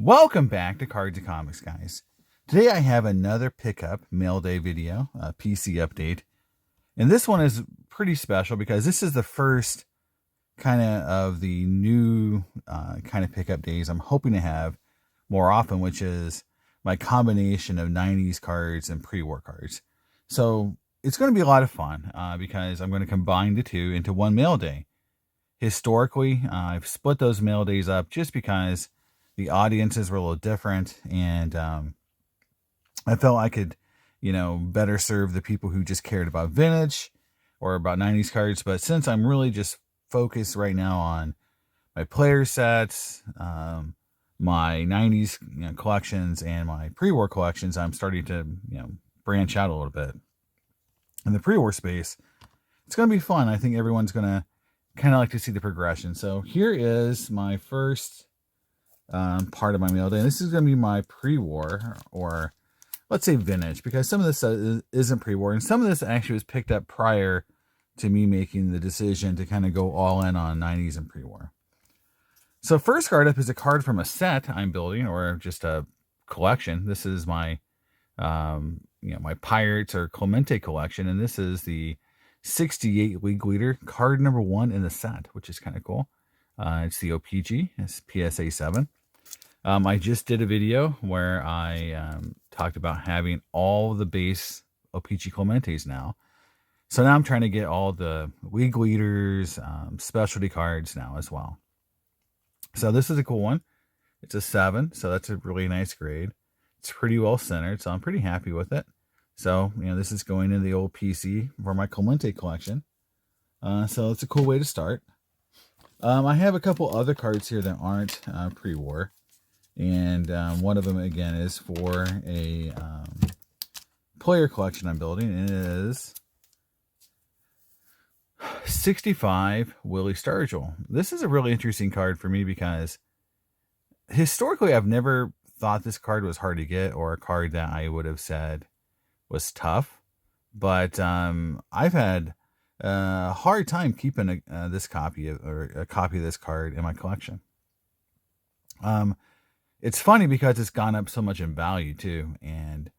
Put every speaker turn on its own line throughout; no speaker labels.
Welcome back to Cards and Comics, guys. Today I have another pickup mail day video, a PC update. And this one is pretty special because this is the first of the new kind of pickup days I'm hoping to have more often, which is my combination of 90s cards and pre-war cards. So it's going to be a lot of fun because I'm going to combine the two into one mail day. Historically, I've split those mail days up just because the audiences were a little different, and I felt I could, better serve the people who just cared about vintage or about 90s cards. But since I'm really just focused right now on my player sets, my 90s collections, and my pre-war collections, I'm starting to, branch out a little bit. In the pre-war space, it's going to be fun. I think everyone's going to kind of like to see the progression. So here is my first part of my mail day. And this is going to be my pre-war, or let's say vintage, because some of this isn't pre-war, and some of this actually was picked up prior to me making the decision to kind of go all in on 90s and pre-war. So first card up is a card from a set I'm building, or just a collection. This is my my Pirates or Clemente collection, and this is the 68 League Leader card number 1 in the set, which is kind of cool. It's the OPG. It's PSA 7. I just did a video where I talked about having all the base OPG Clementes now. So now I'm trying to get all the League Leaders, specialty cards now as well. So this is a cool one. It's a 7, so that's a really nice grade. It's pretty well centered, so I'm pretty happy with it. So, this is going in the old PC for my Clemente collection. So it's a cool way to start. I have a couple other cards here that aren't pre-war. And one of them, again, is for a player collection I'm building. And it is 65 Willie Stargell. This is a really interesting card for me because historically I've never thought this card was hard to get, or a card that I would have said was tough. But I've had a hard time keeping this copy of this card in my collection. It's funny because it's gone up so much in value too, and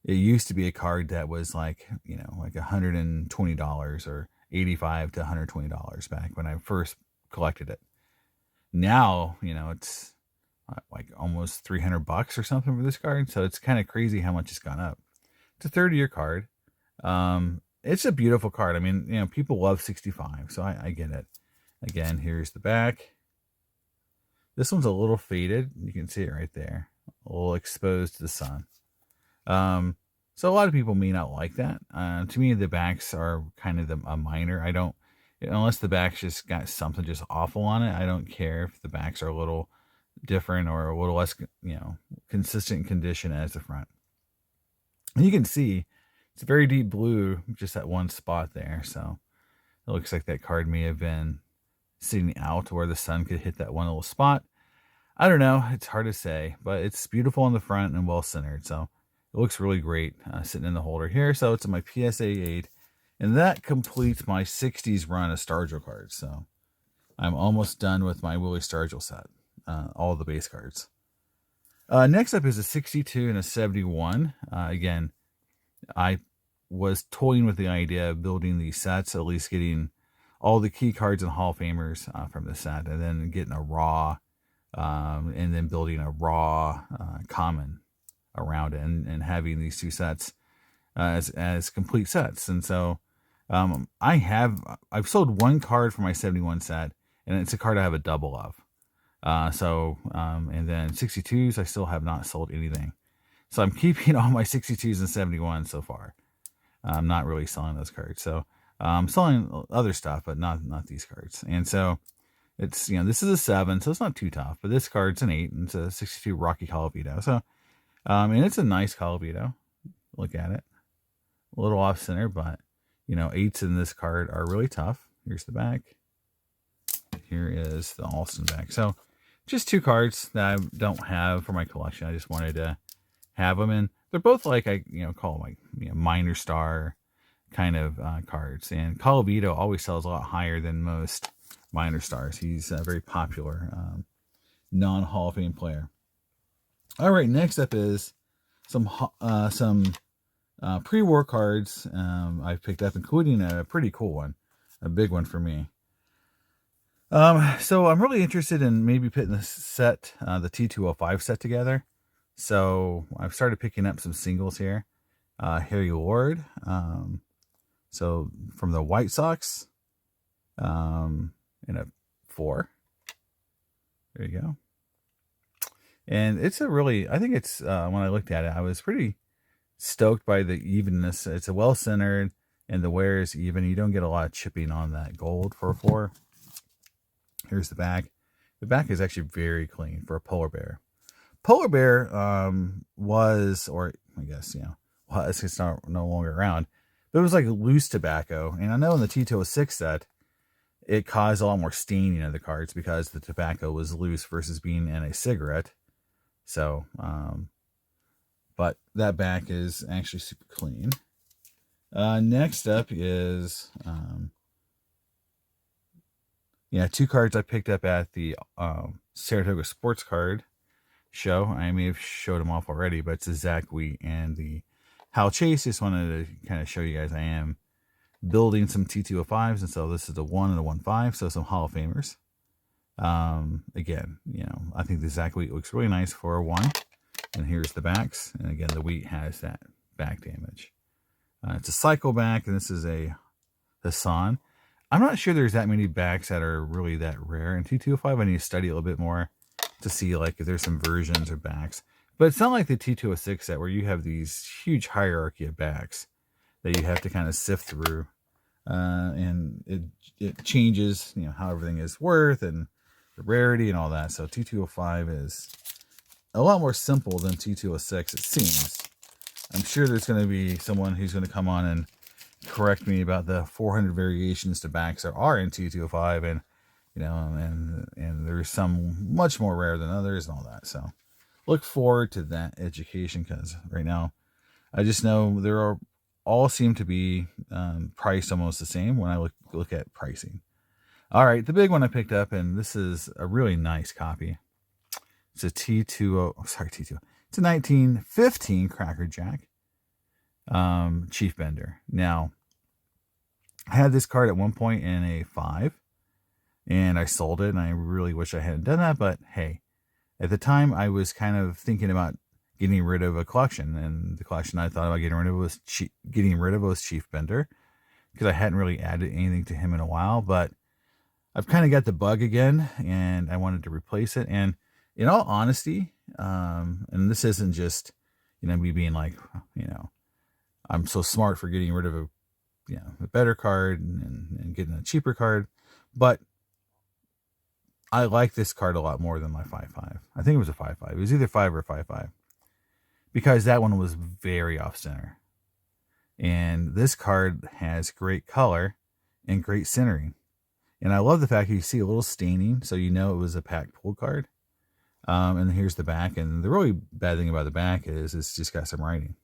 it used to be a card that was like $120 or $85 to $120 back when I first collected it. Now, it's like almost $300 or something for this card, so it's kind of crazy how much it's gone up. It's a 30-year card. It's a beautiful card. I mean, people love 65, so I get it. Again, here's the back. This one's a little faded. You can see it right there. A little exposed to the sun. So a lot of people may not like that. To me, the backs are kind of a minor. I don't, unless the back's just got something just awful on it, I don't care if the backs are a little different or a little less, consistent condition as the front. And you can see it's very deep blue, just that one spot there. So it looks like that card may have been sitting out where the sun could hit that one little spot. I don't know. It's hard to say, but it's beautiful on the front and well centered. So it looks really great sitting in the holder here. So it's my PSA 8. And that completes my 60s run of Stargell cards. So I'm almost done with my Willie Stargell set. All the base cards. Next up is a 62 and a 71. Again, I was toying with the idea of building these sets, at least getting all the key cards and Hall of Famers from the set, and then getting a raw, and then building a raw common around it, and having these two sets as complete sets. And so I've sold one card for my 71 set, and it's a card I have a double of. And then 62s, I still have not sold anything. So I'm keeping all my 62s and 71s so far. I'm not really selling those cards. So I'm selling other stuff, but not these cards. And so it's, this is a 7, so it's not too tough. But this card's an 8, and it's a 62 Rocky Colavito. So, and it's a nice Colavito. Look at it. A little off center, but, 8s in this card are really tough. Here's the back. Here is the Alston back. So just two cards that I don't have for my collection. I just wanted to have them, and they're both like I call them like minor star kind of cards. And Colavito always sells a lot higher than most minor stars. He's a very popular non-Hall of Fame player. All right, next up is some pre-war cards I've picked up, including a pretty cool one, a big one for me. So I'm really interested in maybe putting the set, the T205 set together. So I've started picking up some singles here. Harry Lord, so from the White Sox, in a 4. There you go. And it's a really, I think it's, when I looked at it, I was pretty stoked by the evenness. It's a well-centered, and the wear is even. You don't get a lot of chipping on that gold for a 4. Here's the back. The back is actually very clean for a polar bear. Polar bear was, or I guess, was, it's no longer around, but it was like loose tobacco. And I know in the T206 set, it caused a lot more staining of the cards because the tobacco was loose versus being in a cigarette. So, but that back is actually super clean. Next up is, 2 cards I picked up at the Saratoga Sports Card Show. I may have showed them off already, but it's the Zach Wheat and the Hal Chase. Just wanted to kind of show you guys I am building some T205s, and so this is the 1 and the 1.5, so some Hall of Famers. Again, I think the Zach Wheat looks really nice for a 1, and here's the backs, and again, the Wheat has that back damage. It's a cycle back, and this is a Hassan. I'm not sure there's that many backs that are really that rare in T205. I need to study a little bit more to see like if there's some versions of backs. But it's not like the T206 set where you have these huge hierarchy of backs that you have to kind of sift through. And it changes, how everything is worth and the rarity and all that. So T205 is a lot more simple than T206, it seems. I'm sure there's going to be someone who's going to come on and correct me about the 400 variations to backs there are in T205, and and there's some much more rare than others and all that. So look forward to that education, because right now I just know all seem to be priced almost the same when I look at pricing. All right, the big one I picked up, and this is a really nice copy. It's a T2. It's a 1915 Cracker Jack Chief Bender. Now, I had this card at one point in a 5, and I sold it, and I really wish I hadn't done that, but hey, at the time I was kind of thinking about getting rid of a collection, and the collection I thought about getting rid of was Chief Bender, because I hadn't really added anything to him in a while, but I've kind of got the bug again, and I wanted to replace it. And in all honesty, and this isn't just, me being like, I'm so smart for getting rid of a better card and getting a cheaper card, but I like this card a lot more than my 5.5. I think it was a 5.5. It was either 5 or 5.5, because that one was very off center. And this card has great color and great centering. And I love the fact that you see a little staining, so it was a pack pull card. And here's the back. And the really bad thing about the back is it's just got some writing.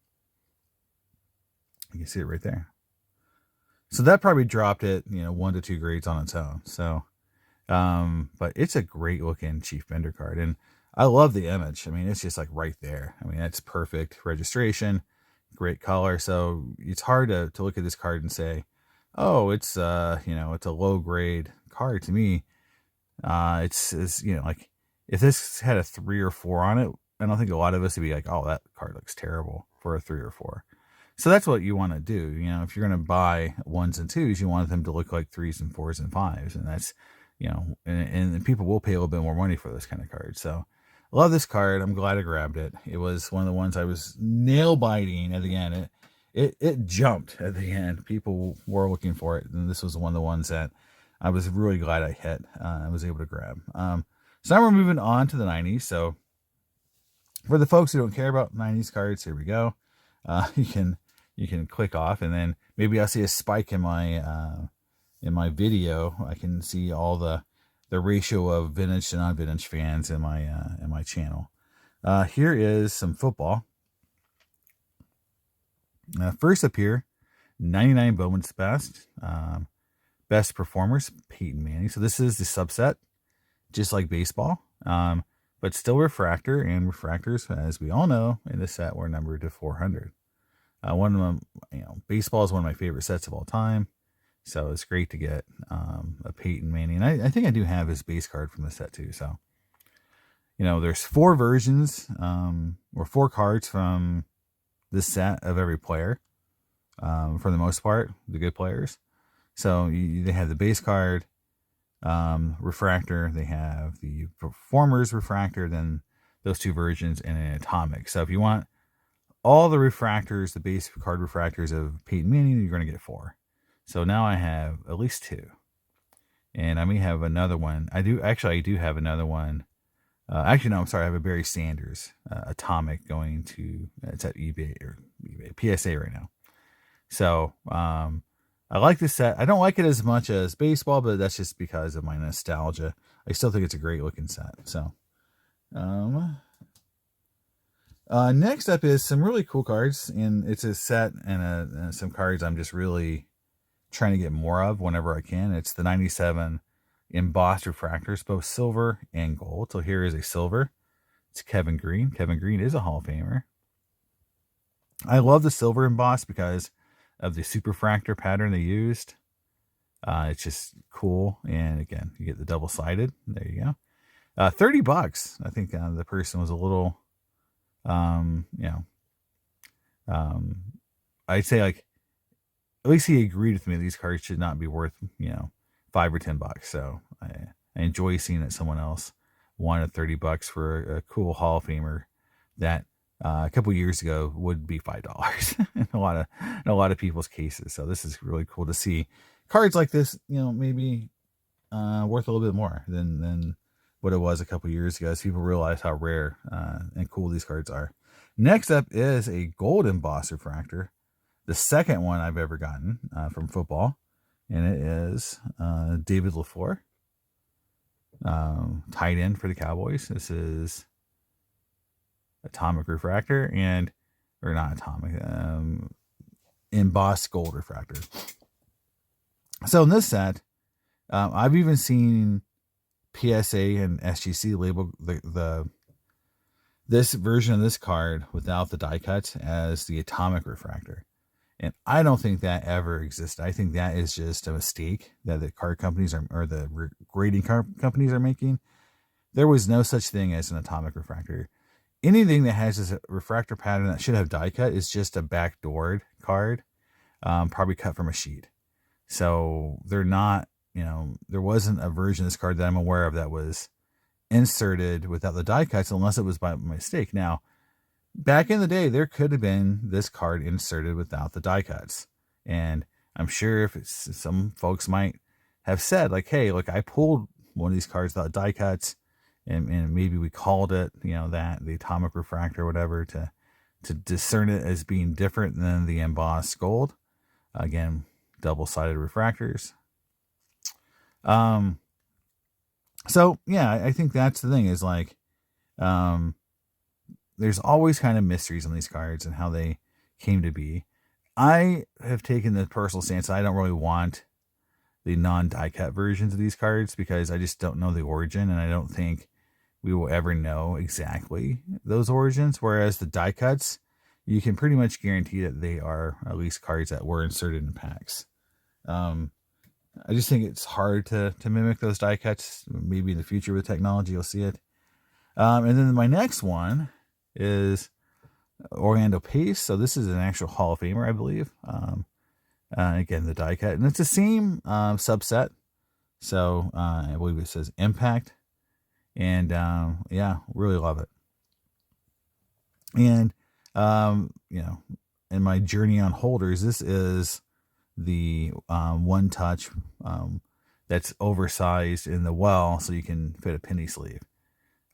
You can see it right there. So that probably dropped it, 1 to 2 grades on its own. So, but it's a great looking Chief Bender card. And I love the image. I mean, it's just like right there. I mean, that's perfect registration, great color. So it's hard to look at this card and say, oh, it's it's a low grade card. To me, it's like if this had a 3 or 4 on it, I don't think a lot of us would be like, oh, that card looks terrible for a 3 or 4. So that's what you want to do. If you're going to buy 1s and 2s, you want them to look like 3s and 4s and 5s, and that's and people will pay a little bit more money for those kind of cards. So I love this card. I'm glad I grabbed it. It was one of the ones I was nail biting at the end. It jumped at the end. People were looking for it, and this was one of the ones that I was really glad I hit. I was able to grab. So now we're moving on to the 90s. So for the folks who don't care about 90s cards, here we go. You can click off, and then maybe I'll see a spike in my video. I can see all the ratio of vintage to non-vintage fans in my channel. Here is some football. First up here, 99 Bowman's Best. Best performers, Peyton Manning. So this is the subset, just like baseball. but still refractor, and refractors, as we all know, in this set were numbered to 400. One of them, baseball is one of my favorite sets of all time. So it's great to get a Peyton Manning. I think I do have his base card from the set too. So, there's 4 versions or 4 cards from this set of every player, for the most part, the good players. So they have the base card, refractor. They have the performer's refractor, then those 2 versions, and an atomic. So if you want all the refractors, the base card refractors of Peyton Manning, you're going to get 4. So now I have at least 2, and I may have another one. I do have another one. Actually, no, I'm sorry. I have a Barry Sanders atomic going to, it's at eBay PSA right now. So I like this set. I don't like it as much as baseball, but that's just because of my nostalgia. I still think it's a great looking set. So next up is some really cool cards, and it's a set and some cards I'm just really trying to get more of whenever I can. It's the 97 embossed refractors, both silver and gold. So here is a silver. It's Kevin Green. Kevin Green is a Hall of Famer. I love the silver emboss because of the superfractor pattern they used. It's just cool. And again, you get the double-sided. There you go. $30. I think the person was a little, I'd say, like, at least he agreed with me. These cards should not be worth, $5 or $10. So I enjoy seeing that someone else wanted $30 for a cool Hall of Famer that a couple years ago would be $5 in a lot of people's cases. So this is really cool to see cards like this, maybe worth a little bit more than what it was a couple years ago, as people realize how rare and cool these cards are. Next up is a gold embossed refractor, the second one I've ever gotten from football, and it is David LaFleur, tight end for the Cowboys. This is atomic refractor or not atomic, embossed gold refractor. So in this set, I've even seen PSA and SGC label this version of this card without the die cuts as the atomic refractor. And I don't think that ever existed. I think that is just a mistake that the card companies or the grading companies are making. There was no such thing as an atomic refractor. Anything that has this refractor pattern that should have die cut is just a backdoored card, probably cut from a sheet. So they're not, there wasn't a version of this card that I'm aware of that was inserted without the die cuts, unless it was by mistake. Now, back in the day, there could have been this card inserted without the die cuts. And I'm sure if some folks might have said, like, hey, look, I pulled one of these cards without die cuts, and maybe we called it, that the atomic refractor or whatever to discern it as being different than the embossed gold. Again, double-sided refractors. So yeah, I think that's the thing is like, there's always kind of mysteries on these cards and how they came to be. I have taken the personal stance I don't really want the non-die cut versions of these cards because I just don't know the origin, and I don't think we will ever know exactly those origins. Whereas the die cuts, you can pretty much guarantee that they are at least cards that were inserted in packs. I just think it's hard to mimic those die cuts. Maybe in the future with technology, you'll see it. And then my next one is Orlando Pace. So this is an actual Hall of Famer, I believe. Again, the die cut, and it's the same subset. So I believe it says Impact, and yeah, really love it. And in my journey on holders, this is the one touch that's oversized in the well, so you can fit a penny sleeve.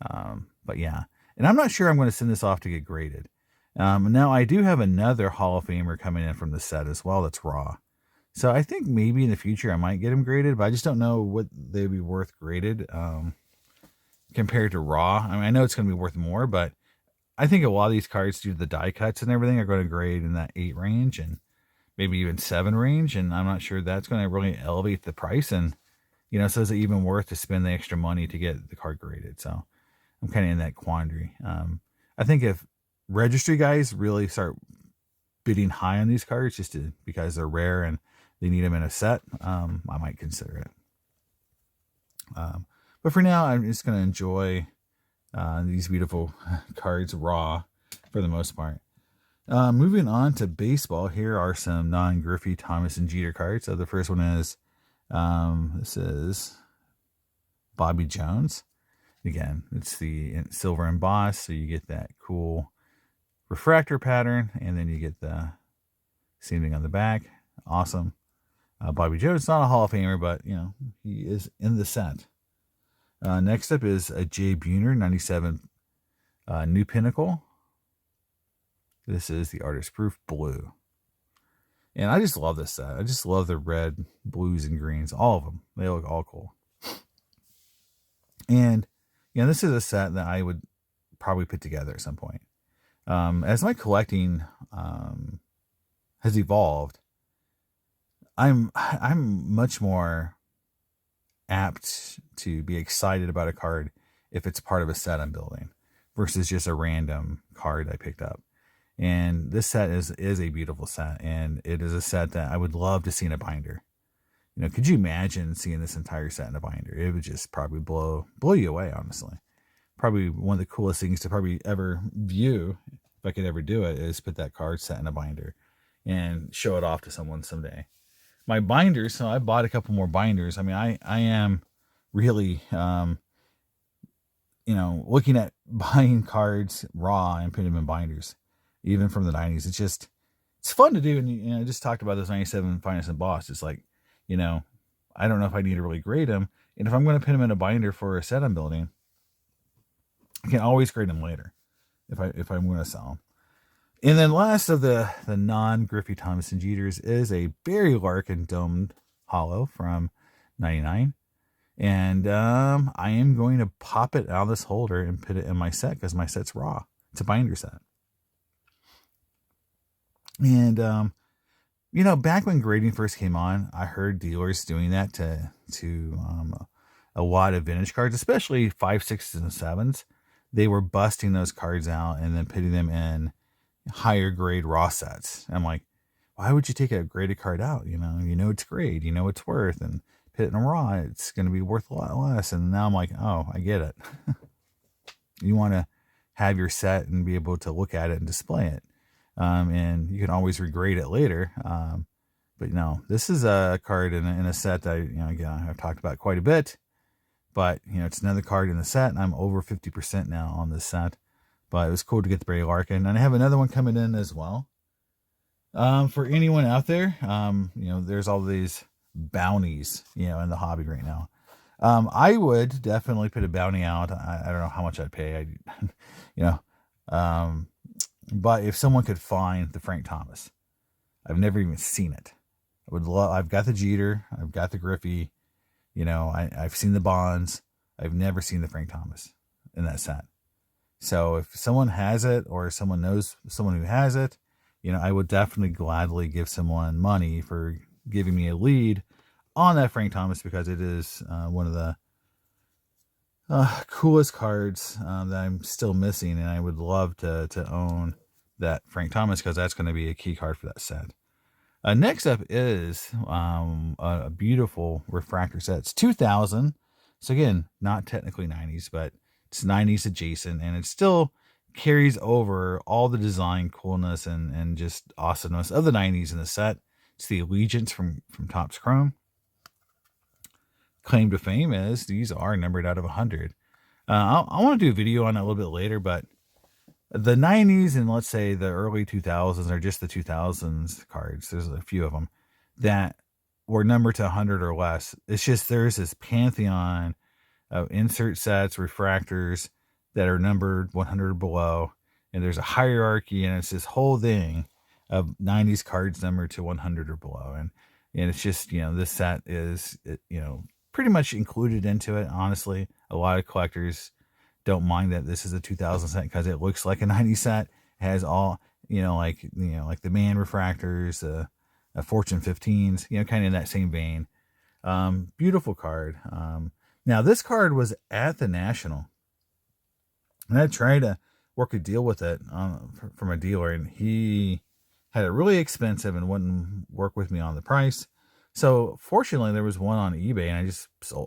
But yeah, and I'm not sure I'm going to send this off to get graded. Now I do have another Hall of Famer coming in from the set as well. That's raw. So I think maybe in the future I might get them graded, but I just don't know what they'd be worth graded compared to raw. I mean, I know it's going to be worth more, but I think a lot of these cards, due to the die cuts and everything, are going to grade in that 8 range and maybe even 7 range. And I'm not sure that's going to really elevate the price. And, so is it even worth to spend the extra money to get the card graded? So I'm kind of in that quandary. I think if registry guys really start bidding high on these cards because they're rare and they need them in a set, I might consider it. But for now, I'm just going to enjoy these beautiful cards raw for the most part. Moving on to baseball, here are some non-Griffey, Thomas, and Jeter cards. So the first one is, this is Bobby Jones. Again, it's the silver embossed, so you get that cool refractor pattern, and then you get the same thing on the back. Awesome. Bobby Jones, not a Hall of Famer, but he is in the set. Next up is a Jay Buhner 97 New Pinnacle. This is the Artist Proof Blue. And I just love this set. I just love the red, blues, and greens. All of them. They look all cool. And this is a set that I would probably put together at some point. As my collecting has evolved, I'm much more apt to be excited about a card if it's part of a set I'm building versus just a random card I picked up. And this set is a beautiful set, and it is a set that I would love to see in a binder. Could you imagine seeing this entire set in a binder? It would just probably blow you away, honestly. Probably one of the coolest things to probably ever view, if I could ever do it, is put that card set in a binder and show it off to someone someday. My binders, so I bought a couple more binders. I mean, I am really, looking at buying cards raw and putting them in binders, even from the 90s. It's fun to do. And, I just talked about this 97 Finest Embossed. It's like, I don't know if I need to really grade them. And if I'm going to put them in a binder for a set I'm building, I can always grade them later if I'm going to sell them. And then last of the non-Griffey, Thomas, and Jeters is a Barry Larkin domed hollow from 99. And I am going to pop it out of this holder and put it in my set because my set's raw. It's a binder set. And, back when grading first came on, I heard dealers doing that to a lot of vintage cards, especially 5, 6s, and 7s. They were busting those cards out and then putting them in higher grade raw sets. I'm like, why would you take a graded card out? It's grade, it's worth, and put it in a raw, it's going to be worth a lot less. And now I'm like, oh, I get it. You want to have your set and be able to look at it and display it. And you can always regrade it later. But this is a card in a set that, again, I've talked about quite a bit, but it's another card in the set, and I'm over 50% now on this set. But it was cool to get the Barry Larkin, and I have another one coming in as well. For anyone out there, there's all these bounties, in the hobby right now. I would definitely put a bounty out. I don't know how much I'd pay. But if someone could find the Frank Thomas, I've never even seen it. I've got the Jeter, I've got the Griffey, I've seen the Bonds. I've never seen the Frank Thomas in that set. So if someone has it, or someone knows someone who has it, I would definitely gladly give someone money for giving me a lead on that Frank Thomas, because it is one of the coolest cards that I'm still missing, and I would love to own that Frank Thomas, because that's going to be a key card for that set. Next up is a beautiful refractor set. It's 2000, so again, not technically 90s, but it's 90s adjacent, and it still carries over all the design coolness and just awesomeness of the 90s in the set. It's the Allegiance from Topps Chrome. Claim to fame is these are numbered out of 100. I want to do a video on it a little bit later, but the 90s and let's say the early 2000s are just the 2000s cards. There's a few of them that were numbered to 100 or less. It's just there's this pantheon of insert sets, refractors that are numbered 100 or below, and there's a hierarchy, and it's this whole thing of 90s cards numbered to 100 or below, and it's just this set is pretty much included into it. Honestly, a lot of collectors don't mind that this is a 2000 set because it looks like a 90s set. It has all like the Man refractors, Fortune 15s, kind of in that same vein. Beautiful card. Now this card was at the National And I tried to work a deal with it from a dealer, and he had it really expensive and wouldn't work with me on the price. So fortunately, there was one on eBay, and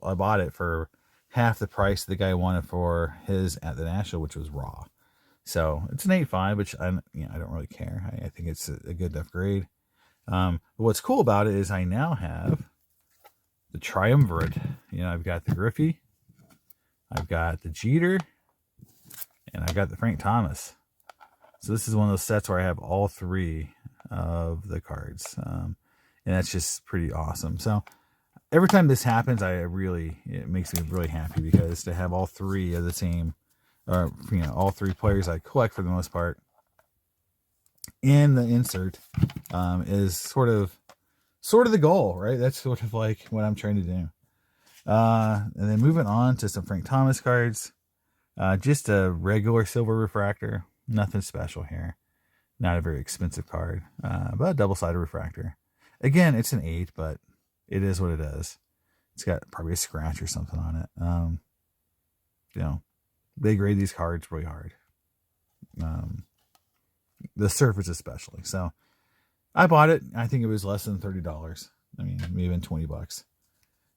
I bought it for half the price the guy wanted for his at the National, which was raw. So it's an 8.5, which I don't really care. I think it's a good enough grade. But what's cool about it is I now have the triumvirate. I've got the Griffey, I've got the Jeter, and I've got the Frank Thomas. So this is one of those sets where I have all three of the cards. And that's just pretty awesome. So every time this happens, it makes me really happy, because to have all three of the same, all three players I collect for the most part in the insert is sort of the goal, right? That's sort of like what I'm trying to do. And then moving on to some Frank Thomas cards. Just a regular silver refractor. Nothing special here. Not a very expensive card, but a double-sided refractor. Again, it's an 8, but it is what it is. It's got probably a scratch or something on it. They grade these cards really hard. The surface especially. So I bought it. I think it was less than $30. I mean, maybe even $20.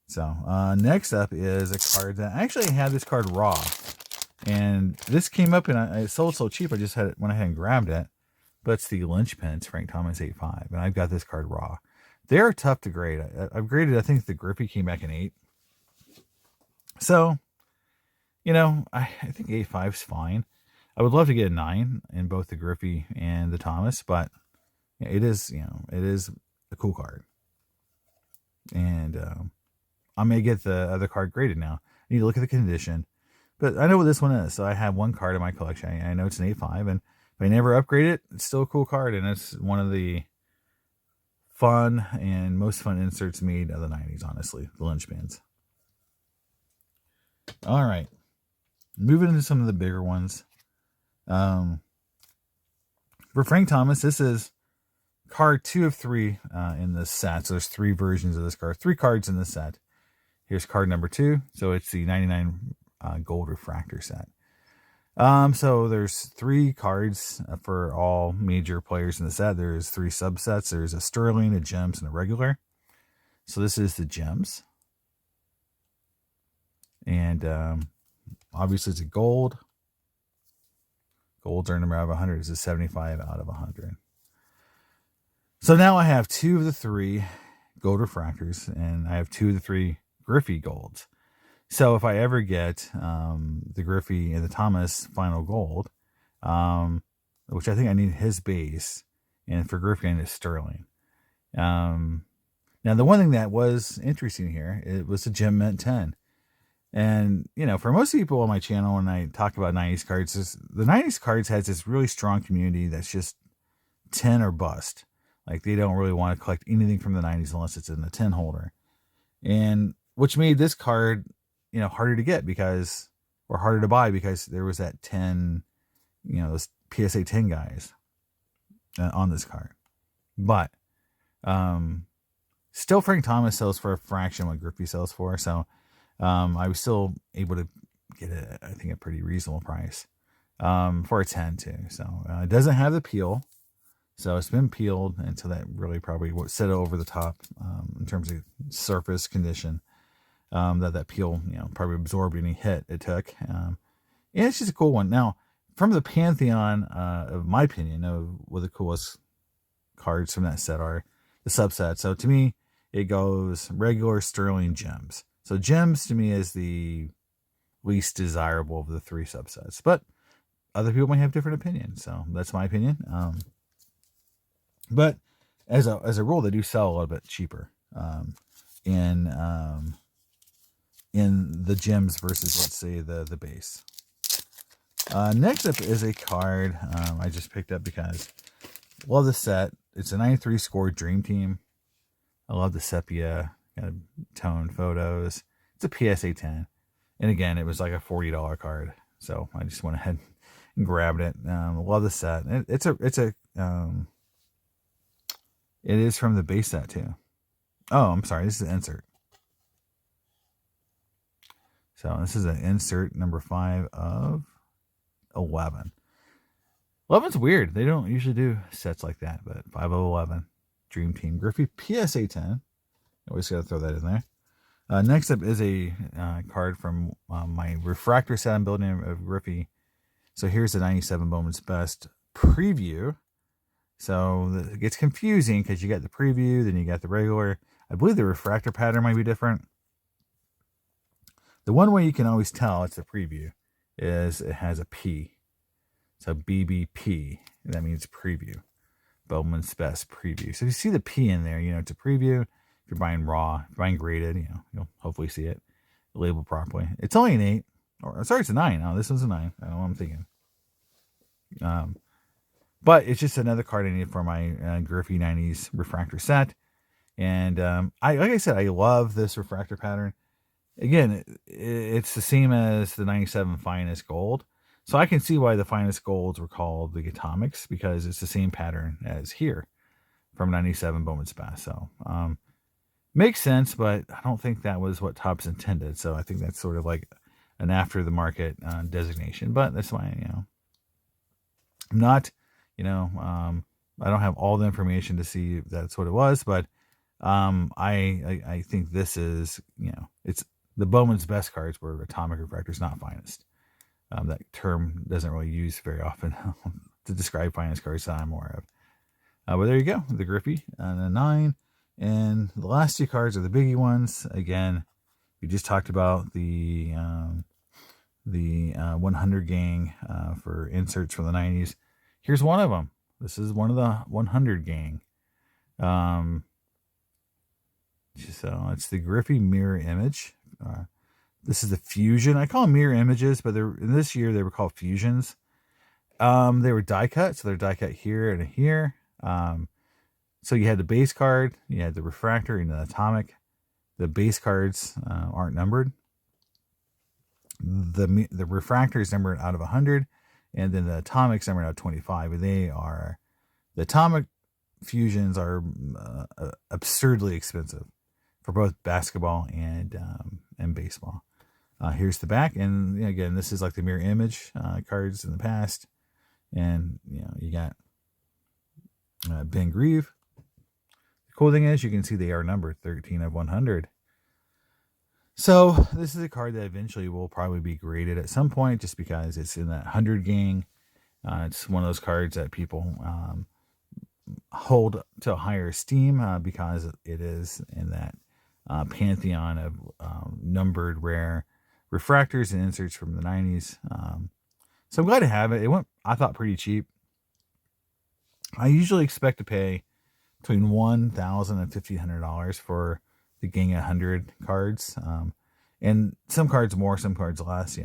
So next up is a card that I actually had this card raw. And this came up and I sold so cheap, I just had it, went ahead and grabbed it. But it's the Lynchpins Frank Thomas 8.5. And I've got this card raw. They're tough to grade. I've graded, I think the Griffey came back in 8. So, I think 8.5 is fine. I would love to get a 9 in both the Griffey and the Thomas, but it is a cool card. And I may get the other card graded now. I need to look at the condition. But I know what this one is. So I have one card in my collection. I know it's an 8.5, and if I never upgrade it, it's still a cool card. And it's one of the fun and most fun inserts made of the 90s, honestly. The Lynchpins. All right. Moving into some of the bigger ones. For Frank Thomas, this is card 2 of 3 in this set. So there's 3 versions of this card. 3 cards in this set. Here's card number 2. So it's the 99 gold refractor set. So there's 3 cards for all major players in the set. There's 3 subsets. There's a Sterling, a Gems, and a regular. So this is the Gems. And obviously it's a gold. Golds are a number out of 100. It's a 75 out of 100. So now I have 2 of the 3 gold refractors, and I have 2 of the 3 Griffey golds. So if I ever get the Griffey and the Thomas final gold, which I think I need his base, and for Griffey I need Sterling. Now the one thing that was interesting here, it was the Gem Mint 10. And, for most people on my channel, when I talk about 90s cards, the 90s cards has this really strong community that's just 10 or bust. Like, they don't really want to collect anything from the 90s unless it's in the 10 holder. And which made this card, harder to get or harder to buy, because there was that 10, those PSA 10 guys on this card. But still, Frank Thomas sells for a fraction of what Griffey sells for. So I was still able to get I think a pretty reasonable price for a 10 too. So it doesn't have the peel. So it's been peeled until that really probably set it over the top in terms of surface condition. That peel, probably absorbed any hit it took. And it's just a cool one. Now, from the pantheon of my opinion of what the coolest cards from that set are, the subset. So to me, it goes regular, Sterling, Gems. So Gems to me is the least desirable of the 3 subsets, but other people might have different opinions. So that's my opinion. But as a rule, they do sell a little bit cheaper in the Gems versus, let's say, the base. Next up is a card I just picked up because I love the set. It's a 93 score Dream Team. I love the sepia kind of tone photos. It's a PSA 10. And again, it was like a $40 card. So I just went ahead and grabbed it. Love the set. It is from the base set too. Oh, I'm sorry. This is an insert. So this is an insert number 5 of 11. 11's weird. They don't usually do sets like that, but 5 of 11. Dream Team Griffey PSA 10. Always got to throw that in there. Next up is a card from my refractor set I'm building of Griffey. So here's the 97 Bowman's Best preview. So it gets confusing because you got the preview, then you got the regular. I believe the refractor pattern might be different. The one way you can always tell it's a preview is it has a P. So BBP, that means preview. Bowman's Best preview. So if you see the P in there, it's a preview. If you're buying raw, if you're buying graded, you'll hopefully see it labeled properly. It's only an 8. Or sorry, it's a 9. Oh, this one's a 9. I don't know what I'm thinking. But it's just another card I need for my Griffey 90s refractor set. And like I said, I love this refractor pattern. Again, it's the same as the 97 Finest Gold. So I can see why the Finest Golds were called the Atomics, because it's the same pattern as here from 97 Bowman's Best. So makes sense, but I don't think that was what Topps intended. So I think that's sort of like an after the market designation. But that's why, I'm not, I don't have all the information to see if that's what it was, but I think this is, it's the Bowman's Best cards were Atomic Refractors, not Finest. That term doesn't really use very often to describe Finest cards that I'm aware of. But there you go, the Griffey and a 9. And the last 2 cards are the biggie ones. Again, we just talked about the 100 gang for inserts from the 90s. Here's one of them. This is one of the 100 gang. So it's the Griffey mirror image. This is the fusion. I call them mirror images, but in this year they were called fusions. They were die cut, so they're die cut here and here. So you had the base card, you had the refractor, and the atomic. The base cards aren't numbered. The refractor is numbered out of 100, and then the atomics numbered out of 25. And the atomic fusions are absurdly expensive for both basketball and baseball. Here's the back, and again, this is like the mirror image cards in the past, and you got Ben Grieve. The cool thing is you can see they are numbered 13 of 100. So this is a card that eventually will probably be graded at some point, just because it's in that 100 gang. It's one of those cards that people hold to a higher esteem because it is in that pantheon of numbered rare refractors and inserts from the 90s. So I'm glad to have it. It went, I thought, pretty cheap. I usually expect to pay between $1,000 and $1,500 for the Gang 100 cards. And some cards more, some cards less,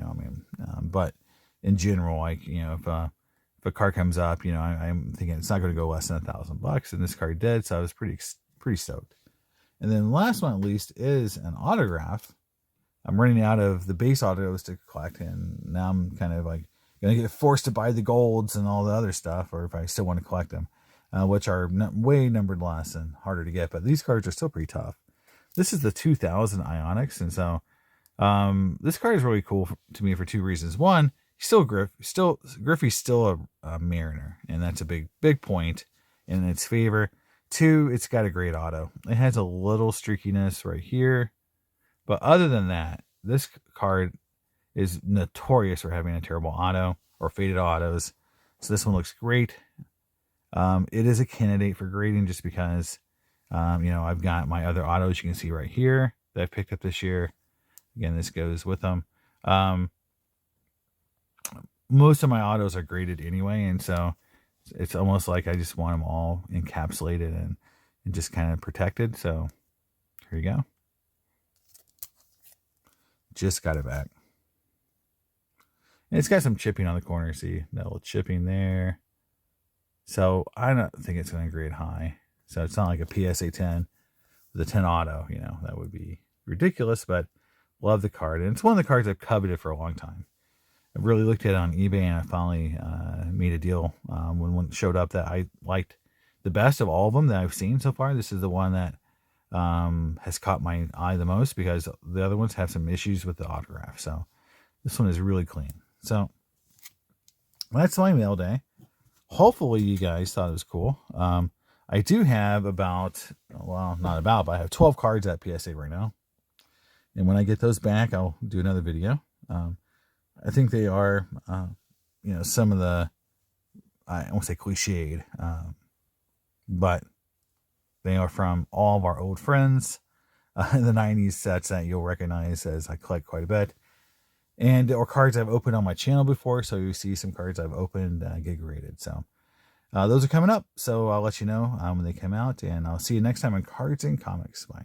but in general, like, if a card comes up, I'm thinking it's not going to go less than $1,000, and this card did. So I was pretty stoked. And then last one, at least, is an autograph. I'm running out of the base autos to collect, and now I'm kind of like going to get forced to buy the golds and all the other stuff, or if I still want to collect them, which are way numbered less and harder to get. But these cards are still pretty tough. This is the 2000 Ionics, and so this card is really cool to me for 2 reasons. One, Griffey's still a Mariner, and that's a big point in its favor. 2, it's got a great auto. It has a little streakiness right here, but other than that, this card is notorious for having a terrible auto or faded autos. So this one looks great. It is a candidate for grading just because, I've got my other autos you can see right here that I've picked up this year. Again, this goes with them. Most of my autos are graded anyway, and so it's almost like I just want them all encapsulated and just kind of protected. So here you go. Just got it back. And it's got some chipping on the corner. See that little chipping there. So I don't think it's going to grade high. So it's not like a PSA 10 with a 10 auto. That would be ridiculous, but love the card. And it's one of the cards I've coveted for a long time. I really looked at it on eBay, and I finally made a deal when one showed up that I liked the best of all of them that I've seen so far. This is the one that has caught my eye the most, because the other ones have some issues with the autograph. So this one is really clean. So that's my mail day. Hopefully you guys thought it was cool. I do have about, well, not about, but I have 12 cards at PSA right now. And when I get those back, I'll do another video. I think they are, some of the, I won't say cliched, but they are from all of our old friends in the 90s sets that you'll recognize as I collect quite a bit. And or cards I've opened on my channel before, so you see some cards I've opened gig rated. So those are coming up, so I'll let you know when they come out, and I'll see you next time on Cards and Comics. Bye.